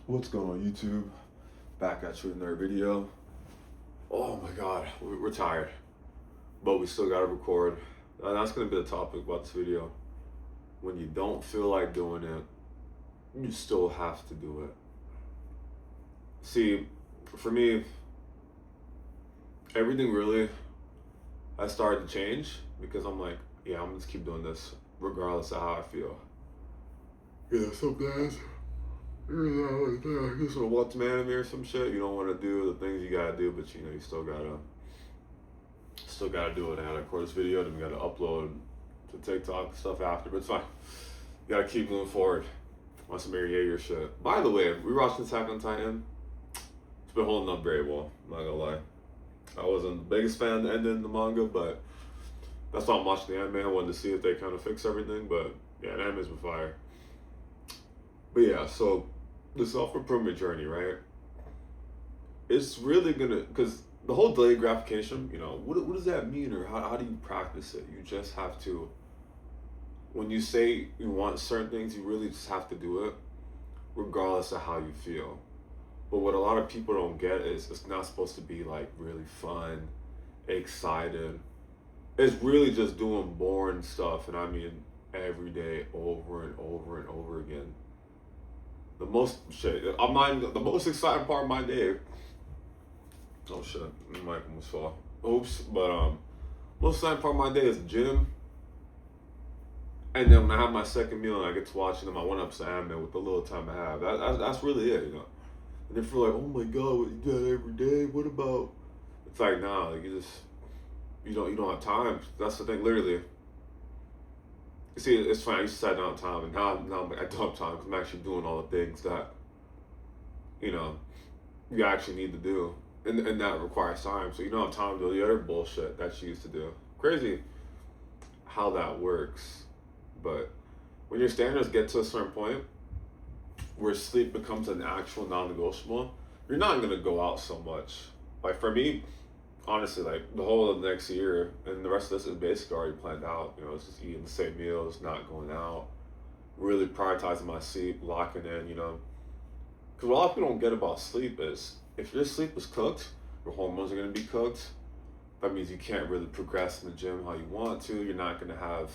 What's going on, YouTube? Back at you with another video. Oh my god, we're tired, but we still gotta record. And that's gonna be the topic about this video. When you don't feel like doing it, you still have to do it. See, for me, everything really has started to change because I'm like, yeah, I'm gonna just keep doing this regardless of how I feel. Yeah, sometimes you just want to watch some anime or some shit. You don't want to do the things you gotta do, but you still gotta do it. I gotta record this video, then we gotta upload to TikTok and stuff after. But it's fine. You gotta keep moving forward. Want some Mary Yeager shit. By the way, we watched Attack on Titan. It's been holding up very well. I'm not gonna lie. I wasn't the biggest fan of the ending in the manga, but that's why I'm watching the anime. I wanted to see if they kind of fix everything, but yeah, the anime's been fire. But yeah, so the self-improvement journey, right? It's really gonna, because the whole delayed gratification, what does that mean, or how do you practice it? You just have to, when you say you want certain things, you really just have to do it, regardless of how you feel. But what a lot of people don't get is it's not supposed to be like really fun, excited. It's really just doing boring stuff, and I mean every day, over and over and over again. The most shit. I'm not the most exciting part of my day. Oh shit, the mic almost fell. Oops. But most exciting part of my day is the gym, and then when I have my second meal and I get to watching my one episode anime with the little time I have. That's really it. And if you're like, oh my god, what, you do that every day? What about? It's like, nah, like you don't have time. That's the thing, literally. You see, it's funny. I used to say I don't have time, and now I'm like, I don't have time because I'm actually doing all the things that you know you actually need to do, and that requires time. So you don't have time to do the other bullshit that you used to do. Crazy how that works, but when your standards get to a certain point where sleep becomes an actual non-negotiable, you're not gonna go out so much. Like for me, honestly, like the whole of the next year and the rest of this is basically already planned out. It's just eating the same meals, not going out, really prioritizing my sleep, locking in. Because what a lot of people don't get about sleep is if your sleep is cooked, your hormones are gonna be cooked. That means you can't really progress in the gym how you want to. You're not gonna have.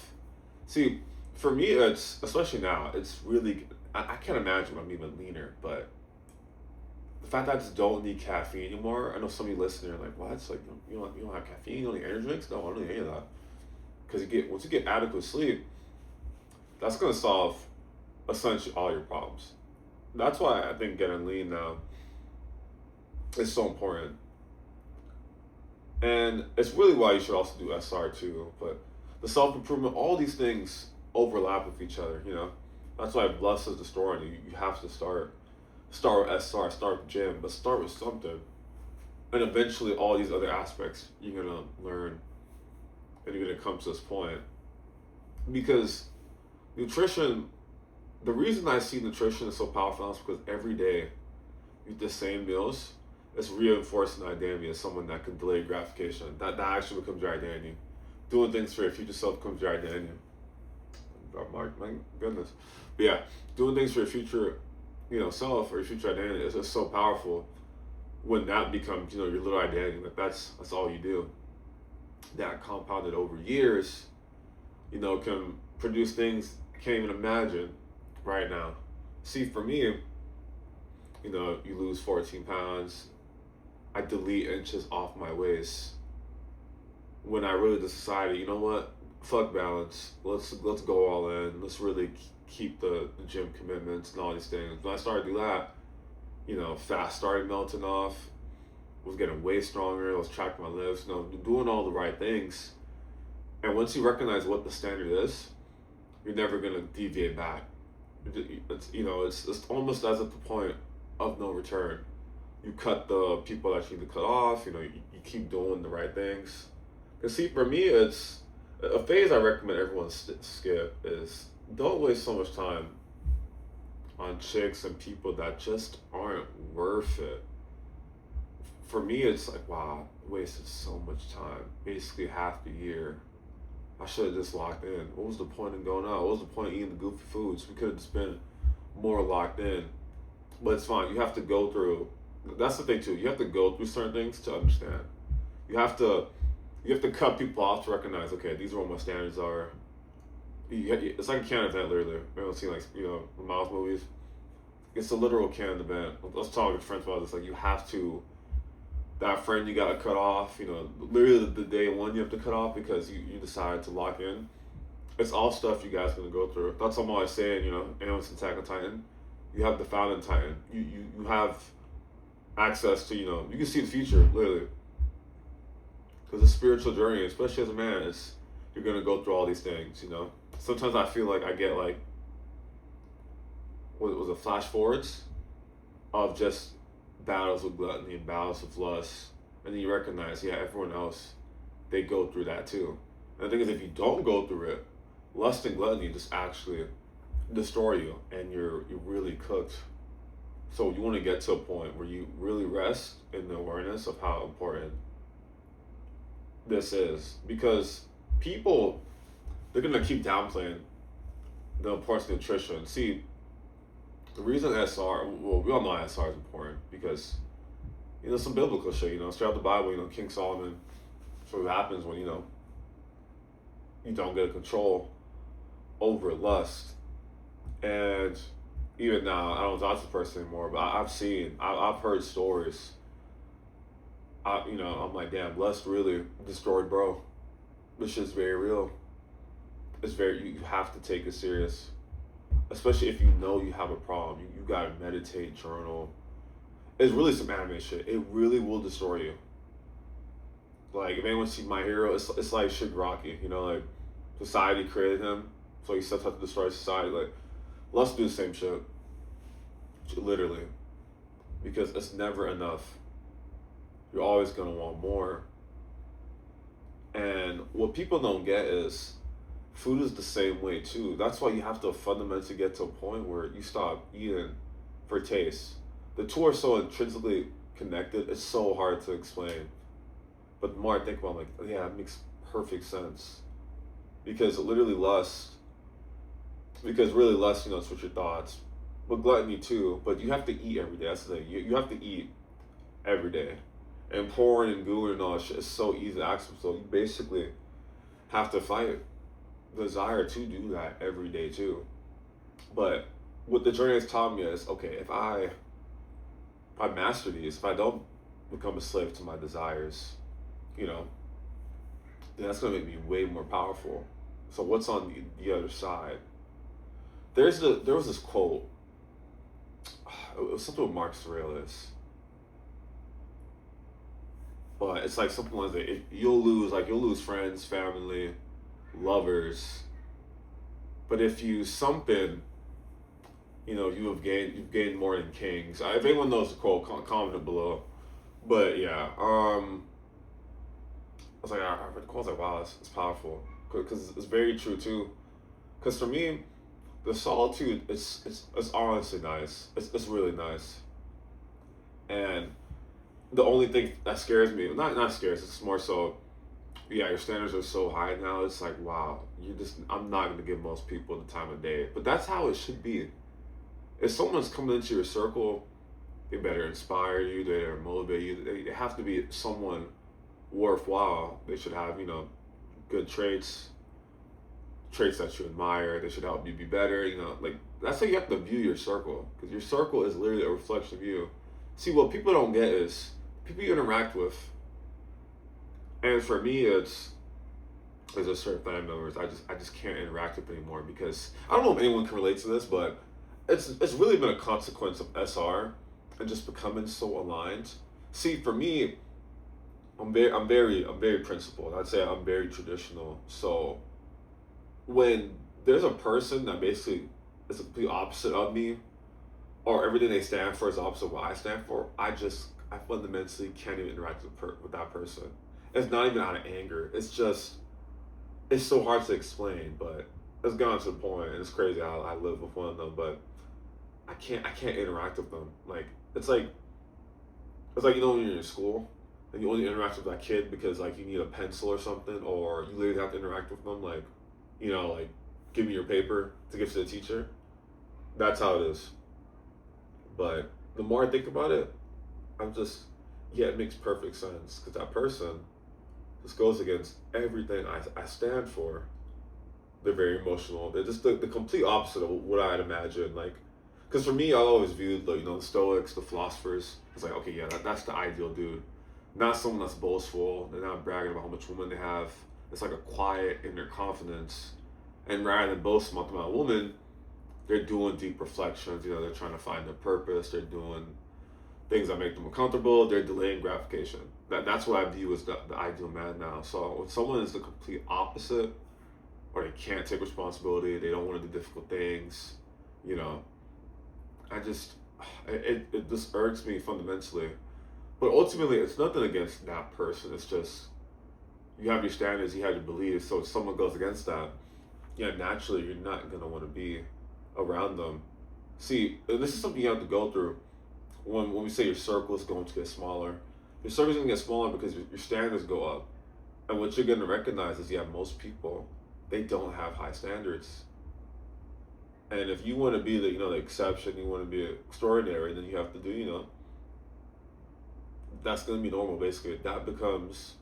See, for me, it's especially now. It's really. I can't imagine I'm even leaner, but the fact that I just don't need caffeine anymore. I know some of you listening are like, "What? It's like you don't have caffeine, you don't need energy drinks." No, I don't need any of that. Because once you get adequate sleep, that's gonna solve essentially all your problems. That's why I think getting lean now is so important, and it's really why you should also do SR too. But the self improvement, all these things overlap with each other. That's why Bless is the story. And you have to start with SR, start with gym, but start with something. And eventually all these other aspects you're gonna learn and you're gonna come to this point. Because nutrition, the reason I see nutrition is so powerful is because every day you eat the same meals, it's reinforcing the identity as someone that can delay gratification. That actually becomes your identity. Doing things for your future self becomes your identity. Oh my goodness. But yeah, doing things for your future self or your future identity is just so powerful when that becomes, your little identity. Like that's all you do. That compounded over years, can produce things I can't even imagine right now. See, for me, you lose 14 pounds. I delete inches off my waist. When I really decided, you know what? Fuck balance. Let's go all in. Let's really keep the gym commitments and all these things. When I started to do that, fat started melting off. Was getting way stronger. I was tracking my lifts. Doing all the right things. And once you recognize what the standard is, you're never gonna deviate back. It's almost as at the point of no return. You cut the people that you need to cut off. You keep doing the right things. Cause see, for me, it's a phase I recommend everyone skip is don't waste so much time on chicks and people that just aren't worth it. For me, it's like, wow, I wasted so much time, basically half the year. I should have just locked in. What was the point in going out? What was the point of eating the goofy foods? We could have just been more locked in. but it's fine. You have to go through. That's the thing too. You have to go through certain things to understand. You have to you have to cut people off to recognize. Okay, these are what my standards are. It's like a can event, literally. I don't see like the Miles movies. It's a literal can event. Let's talk with friends about this. Like you have to that friend you got to cut off. Literally the day one you have to cut off because you decide to lock in. It's all stuff you guys are gonna go through. That's what I'm always saying. Anyone's Attack on Titan. You have the Falcon Titan. You have access to you can see the future literally because the spiritual journey, especially as a man, is you're gonna go through all these things. Sometimes I feel like I get like what was it flash forwards of just battles with gluttony and battles with lust, and then you recognize everyone else they go through that too. And the thing is, if you don't go through it, lust and gluttony just actually destroy you, and you're really cooked. So you want to get to a point where you really rest in the awareness of how important this is, because people they're gonna keep downplaying the importance of nutrition. See, the reason SR, well, we all know SR is important because some biblical shit. Straight out the Bible. King Solomon. So what happens when you don't get control over lust, and even now I don't talk to the person anymore, but I've heard stories. I'm like, damn, lust really destroyed bro. This shit's very real. It's very, you have to take it serious, especially if you know you have a problem. You gotta meditate, journal. It's really some anime shit. It really will destroy you. Like if anyone sees My Hero, it's like Shigaraki. Like society created him, so he sets out to destroy society. Like let's do the same shit, literally, because it's never enough. You're always gonna want more. And what people don't get is food is the same way too. That's why you have to fundamentally get to a point where you stop eating for taste. The two are so intrinsically connected, it's so hard to explain. But the more I think about it, I'm like, yeah, it makes perfect sense. Because literally really lust, switch your thoughts. But gluttony too, but you have to eat every day. That's the thing. You have to eat every day. And porn and goo and all that shit is so easy to access. So you basically have to fight desire to do that every day too. But what the journey has taught me is, okay, if I master these, if I don't become a slave to my desires, then that's gonna make me way more powerful. So what's on the other side? There was this quote. It was something with Marcus Aurelius. But it's like something like that. You'll lose friends, family, lovers. But if you something, you've gained more than kings. If anyone knows the quote, comment below. But yeah, I was like, I read the quote. I was like, wow, it's powerful because it's very true too. Because for me, the solitude it's honestly nice. It's really nice. And the only thing that scares me, not scares, it's more so, your standards are so high now. It's like, wow, I'm not gonna give most people the time of day. But that's how it should be. If someone's coming into your circle, they better inspire you, they better motivate you. They have to be someone worthwhile. They should have, good traits that you admire. They should help you be better. Like that's how you have to view your circle, because your circle is literally a reflection of you. See, what people don't get is people you interact with. And for me, there's a certain family members I just can't interact with anymore, because I don't know if anyone can relate to this, but it's really been a consequence of SR and just becoming so aligned. See, for me, I'm very principled. I'd say I'm very traditional. So when there's a person that basically is the complete opposite of me, or everything they stand for is opposite of what I stand for, I fundamentally can't even interact with that person. It's not even out of anger. It's so hard to explain, but it's gone to the point, and it's crazy how I live with one of them, but I can't interact with them. Like it's like when you're in school and you only interact with that kid because like you need a pencil or something, or you literally have to interact with them like give me your paper to give to the teacher. That's how it is. But the more I think about it, I'm just, yeah, it makes perfect sense because that person just goes against everything I stand for. They're very emotional. They're just the complete opposite of what I'd imagine. Like, because for me, I always viewed the Stoics, the philosophers. It's like, okay, yeah, that's the ideal dude. Not someone that's boastful. They're not bragging about how much woman they have. It's like a quiet inner confidence. And rather than boast about the amount of woman, they're doing deep reflections. They're trying to find their purpose. They're doing things that make them uncomfortable. They're delaying gratification. That's what I view as the ideal man now. So when someone is the complete opposite, or they can't take responsibility, they don't want to do difficult things, you know, I just it just irks me fundamentally. But ultimately, it's nothing against that person. It's just you have your standards, you have your beliefs. So if someone goes against that, yeah, naturally you're not gonna want to be around them. See, and this is something you have to go through when we say your circle is going to get smaller. Your circle is going to get smaller because your standards go up. And what you're going to recognize is, yeah, most people, they don't have high standards. And if you want to be the exception, you want to be extraordinary, then you have to do, that's going to be normal, basically. That becomes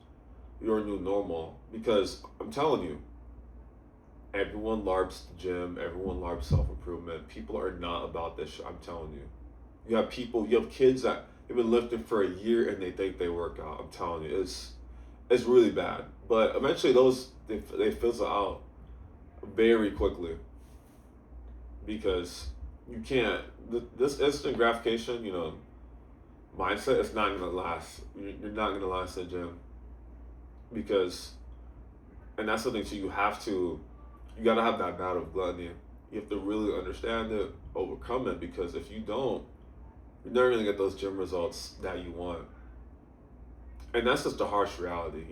your new normal. Because I'm telling you, everyone LARPs the gym, everyone LARPs self-improvement. People are not about this shit, I'm telling you. You have kids that have been lifting for a year and they think they work out. I'm telling you, it's really bad. But eventually they fizzle out very quickly because you can't. This instant gratification, mindset is not gonna last. You're not gonna last in the gym because, and that's something too. You gotta have that battle of gluttony. You have to really understand it, overcome it, because if you don't, you're never gonna get those gym results that you want. And that's just the harsh reality,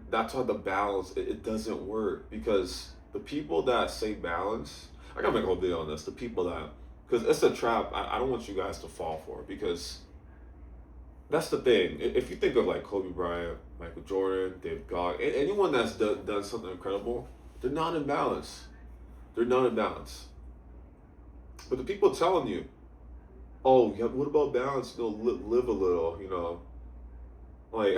That's why the balance, it doesn't work, because the people that say balance, I gotta make a whole video on this. The people that, because it's a trap. I don't want you guys to fall for it, because that's the thing. If you think of like Kobe Bryant, Michael Jordan, David Goggins, anyone that's done something incredible, they're not in balance. They're not in balance. But the people telling you, oh, yeah, what about balance? Live a little, Like,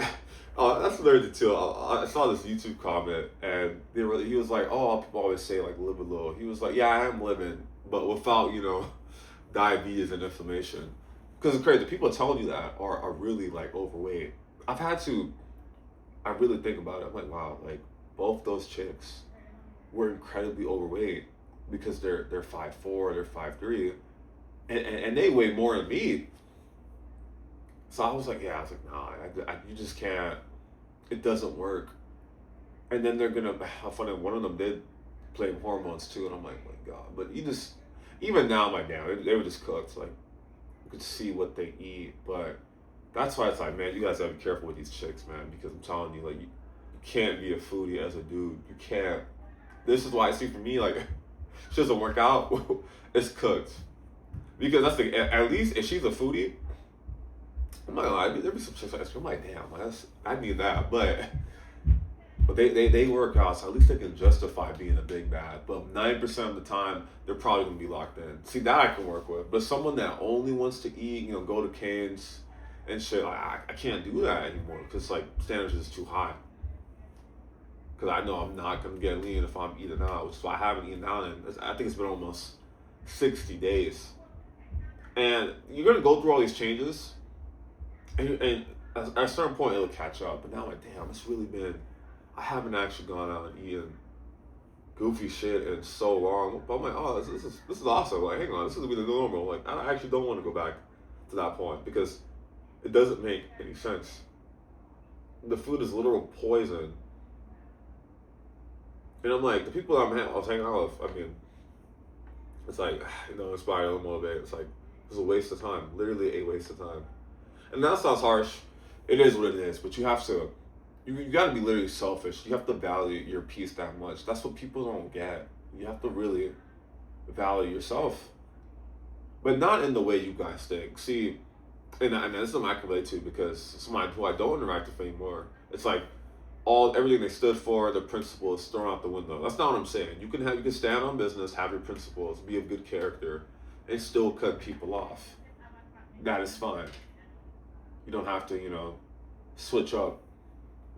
that's another too. I saw this YouTube comment, and he was like, oh, people always say like live a little. He was like, yeah, I am living, but without diabetes and inflammation. Because it's crazy. The people telling you that are really like overweight. I really think about it. I'm like, wow, like both those chicks were incredibly overweight because they're 5'4", they're 5'3", and they weigh more than me. So I was like, nah, you just can't. It doesn't work. And then they're gonna. How funny! One of them did blame hormones too, and I'm like, my God. But even now, I'm like, damn, they were just cooked. Like, you could see what they eat, but that's why it's like, man, you guys gotta be careful with these chicks, man, because I'm telling you, like, you can't be a foodie as a dude. You can't. This is why I see for me, like, she doesn't work out. It's cooked. Because that's at least if she's a foodie, I'm not gonna lie, there be some chicks like, I'm like, damn, I need that. But they work out, so at least they can justify being a big bad. But 90% of the time, they're probably gonna be locked in. See, that I can work with. But someone that only wants to eat, go to Cane's and shit, like, I can't do that anymore because like standards is too high. Because I know I'm not gonna get lean if I'm eating out, which is why I haven't eaten out in, I think it's been almost 60 days. And you're gonna go through all these changes, and at a certain point it'll catch up. But now I'm like, damn, I haven't actually gone out and eaten goofy shit in so long. But I'm like, oh, this is awesome. Like, hang on, this is gonna be the normal. Like, I actually don't want to go back to that point because it doesn't make any sense. The food is literal poison. And I'm like, the people I was hanging out with, I mean, it's like, inspired a little more bit. It's like, it's a waste of time. Literally a waste of time. And that sounds harsh. It is what it is. But you have to, you got to be literally selfish. You have to value your peace that much. That's what people don't get. You have to really value yourself. But not in the way you guys think. See, and this is something I can relate to because somebody who I don't interact with anymore, it's like, everything they stood for, their principles thrown out the window. That's not what I'm saying. You can stand on business, have your principles, be of good character, and still cut people off. That is fine. You don't have to, switch up.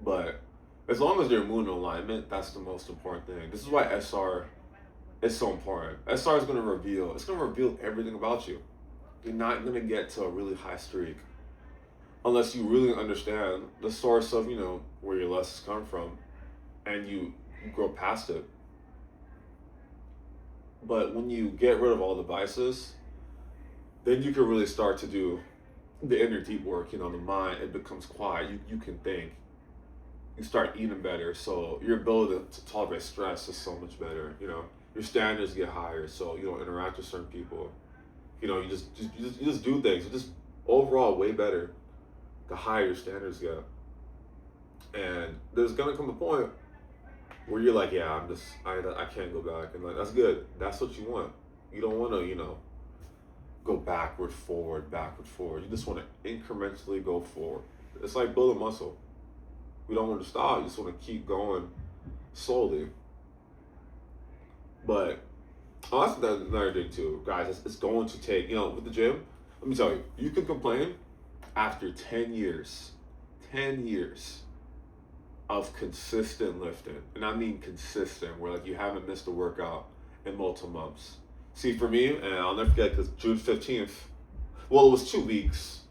But as long as you're moving in alignment, that's the most important thing. This is why SR is so important. SR is it's gonna reveal everything about you. You're not gonna get to a really high streak unless you really understand the source of, where your lessons come from, and you grow past it. But when you get rid of all the vices, then you can really start to do the inner deep work. The mind, it becomes quiet. You can think. You start eating better, so your ability to tolerate stress is so much better. Your standards get higher, so you don't interact with certain people. You just do things. It's just overall way better the higher your standards get. And there's gonna come a point where you're like, yeah, I can't go back, and like that's good. That's what you want. You don't want to go backward, forward, backward, forward. You just want to incrementally go forward. It's like building muscle. We don't want to stop. You just want to keep going slowly. But that's another thing too, guys. It's going to take, with the gym. Let me tell you, you can complain after 10 years of consistent lifting, and I mean consistent, where like you haven't missed a workout in multiple months. See, for me, and I'll never forget, because June 15th, well, it was 2 weeks.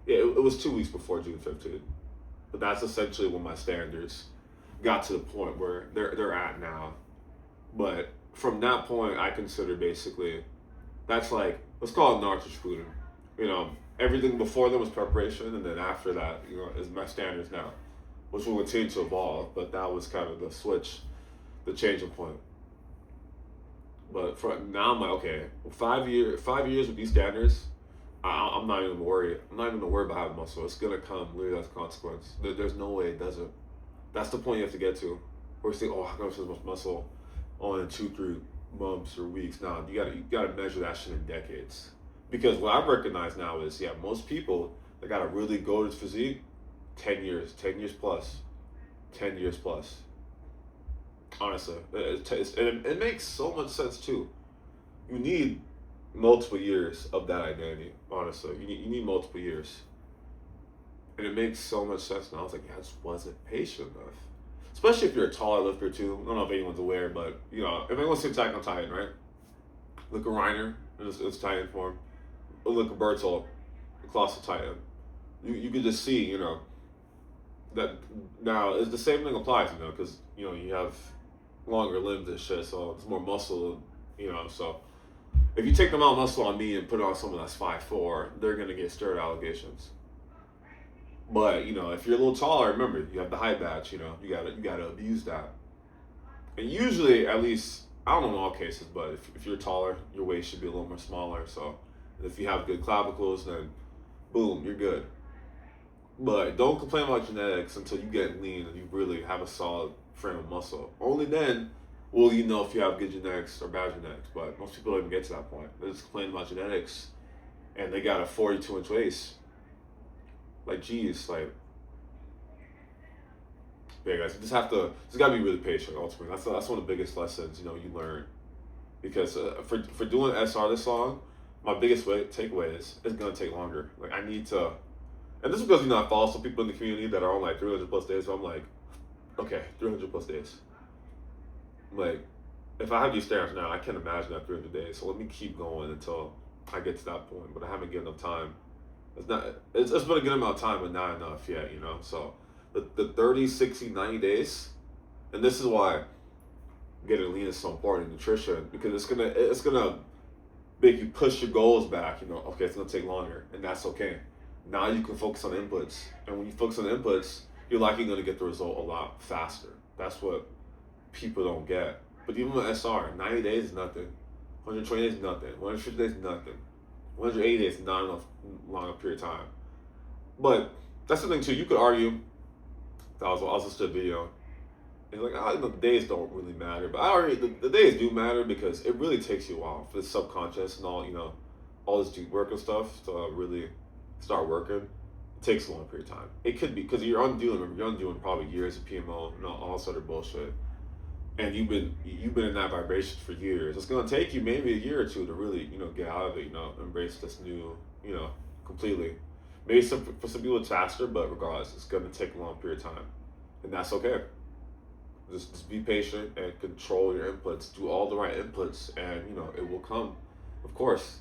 Yeah, it was 2 weeks before June 15th. But that's essentially when my standards got to the point where they're at now. But from that point, I consider basically, that's like, let's call it narcissistic food. Everything before them was preparation, and then after that, is my standards now, which will continue to evolve. But that was kind of the switch, the changing point. But for now, I'm like, okay, 5 years with these standards, I'm not even worried. I'm not even gonna worry about having muscle. It's gonna come literally as a consequence. There's no way it doesn't. That's the point you have to get to. Where you say, oh, how come so much muscle on in 2-3 months or weeks? Nah, you gotta measure that shit in decades. Because what I've recognized now is, most people that got a really goated physique, 10 years plus. 10 years plus. Honestly, it makes so much sense too. You need multiple years of that identity. Honestly, you need multiple years, and it makes so much sense. And I was like, I just wasn't patient enough. Especially if you're a taller lifter too. I don't know if anyone's aware, but if anyone's seen Attack on Titan, right? Look at Reiner in his Titan form. Look at Bertolt, the Colossal Titan. You could just see, that now it's the same thing applies, because you have longer limbs and shit, so it's more muscle, so if you take the amount of muscle on me and put it on someone that's 5'4", they're gonna get steroid allegations. But if you're a little taller, remember you have the height badge. You gotta abuse that. And usually, at least, I don't know in all cases, but if you're taller, your waist should be a little more smaller. So if you have good clavicles, then boom, you're good. But don't complain about genetics until you get lean and you really have a solid frame of muscle. Only then will you know if you have good genetics or bad genetics. But most people don't even get to that point. They just complain about genetics, and they got a 42-inch waist. Like, geez, like, yeah, guys, you just gotta be really patient. Ultimately, that's one of the biggest lessons you learn. Because for doing SR this long, my biggest takeaway is it's gonna take longer. Like, I need to. And this is because, I follow some people in the community that are on like 300 plus days. So I'm like, okay, 300 plus days. Like, if I have these standards now, I can't imagine that 300 days. So let me keep going until I get to that point. But I haven't given enough time. It's been a good amount of time, but not enough yet, So the 30, 60, 90 days, and this is why getting lean is so important in nutrition, because it's gonna make you push your goals back. Okay, it's gonna take longer, and that's okay. Now you can focus on inputs, and when you focus on inputs, you're likely going to get the result a lot faster. That's what people don't get. But even with SR, 90 days is nothing. 120 days is nothing. 150 days is nothing. 180 days is not enough long a period of time. But that's the thing too. You could argue. I was listening to a video. And like, the days don't really matter. But I argue the days do matter, because it really takes you a while for the subconscious and all this deep work and stuff to really start working. It takes a long period of time. It could be because you're undoing probably years of PMO and all this other bullshit. and you've been in that vibration for years. It's gonna take you maybe a year or two to really get out of it. Embrace this new completely. Maybe for some people it's faster, but regardless, it's gonna take a long period of time, and that's okay. Just be patient and control your inputs. Do all the right inputs, and it will come. Of course,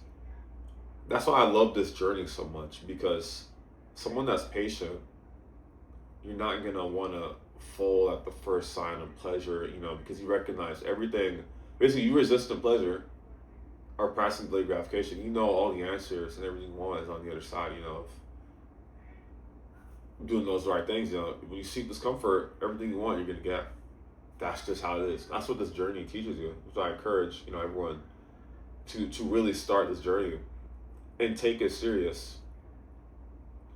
that's why I love this journey so much because someone that's patient, you're not gonna want to fold at the first sign of pleasure, because you recognize everything. Basically, you resist the pleasure or passing delayed gratification. You know all the answers and everything you want is on the other side. Of doing those right things. When you seek discomfort, everything you want, you're gonna get. That's just how it is. That's what this journey teaches you. So I encourage everyone to really start this journey and take it serious.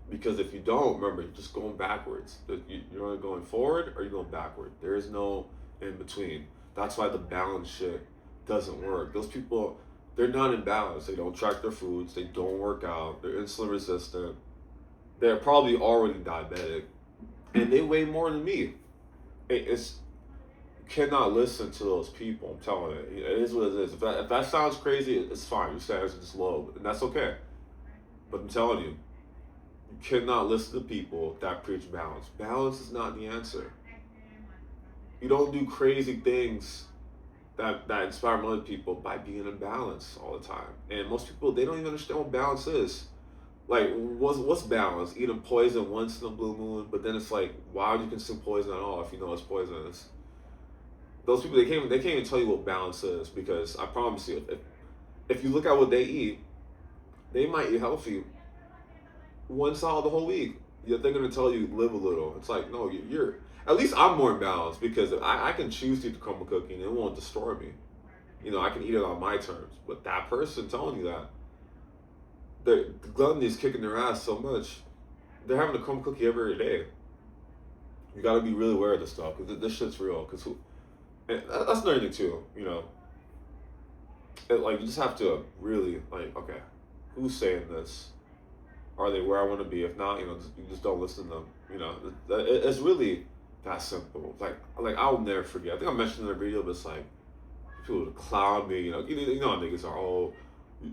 Because if you don't, remember, you're just going backwards. You're only going forward or you're going backward. There is no in between. That's why the balance shit doesn't work. Those people, they're not in balance. They don't track their foods. They don't work out. They're insulin resistant. They're probably already diabetic. And they weigh more than me. It's you cannot listen to those people. I'm telling you. It is what it is. If that sounds crazy, it's fine. Your standards are just low. And that's okay. But I'm telling you, you cannot listen to people that preach balance. Balance is not the answer. You don't do crazy things that inspire other people by being in balance all the time. And most people, they don't even understand what balance is. Like, what's balance? Eating poison once in a blue moon, but then it's like, why would you consume poison at all if you know it's poisonous? Those people, they can't even tell you what balance is because I promise you, if you look at what they eat, they might eat healthy one solid the whole week. Yet they're gonna tell you live a little. It's like, no, you're at least I'm more balanced because I can choose to eat the crumble cookie and it won't destroy me. I can eat it on my terms. But that person telling you that, the gluttony is kicking their ass so much, they're having a crumble cookie every day. You gotta be really aware of this stuff because this shit's real. And that's another thing too. Like you just have to really okay, who's saying this? Are they where I want to be? If not, you just don't listen to them. It's really that simple. Like I'll never forget. I think I mentioned in a video, but it's like people would clown me. How niggas are. Oh,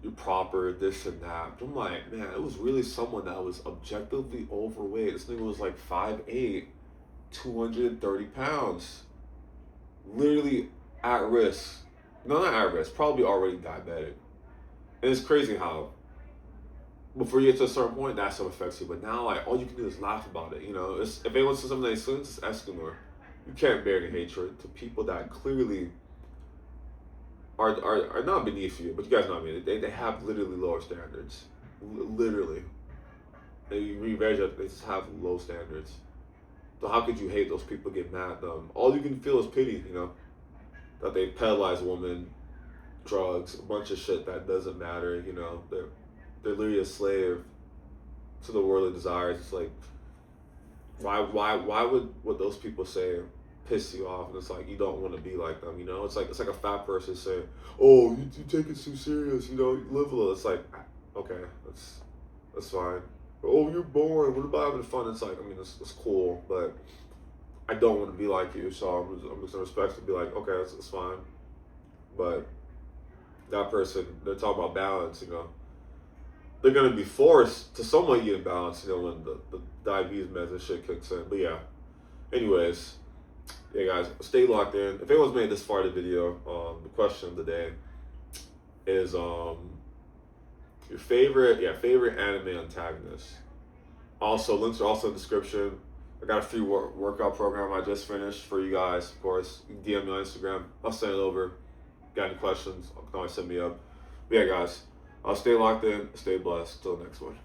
you're proper, this and that. But I'm like, man, it was really someone that was objectively overweight. This nigga was like 5'8", 230 pounds, literally at risk. No, not at risk. Probably already diabetic. And it's crazy how before you get to a certain point, that stuff affects you. But now, all you can do is laugh about it. If anyone says something nice, it's Eskimo. You can't bear the hatred to people that clearly are not beneath you. But you guys know what I mean. They have literally lower standards. Literally. You read it, they just have low standards. So how could you hate those people, get mad at them? All you can feel is pity, that they pedalize women, drugs, a bunch of shit that doesn't matter, they're literally a slave to the worldly desires. It's like, why would what those people say piss you off? And it's like you don't want to be like them. It's like a fat person saying, "Oh, you take it too serious. You live a little." It's like, okay, that's fine. Oh, you're boring. What about having fun? It's like, it's cool, but I don't want to be like you. So I'm just gonna respect to be like, okay, that's fine. But that person, they're talking about balance. They're going to be forced to somewhat get in balance, when the diabetes meds and shit kicks in. But yeah, anyways, yeah, guys, stay locked in. If anyone's made this far in the video, the question of the day is your favorite anime antagonist. Also, links are also in the description. I got a free workout program I just finished for you guys. Of course, you can DM me on Instagram. I'll send it over. Got any questions? You can always send me up. But yeah, guys. I'll stay locked in, stay blessed. Till next one.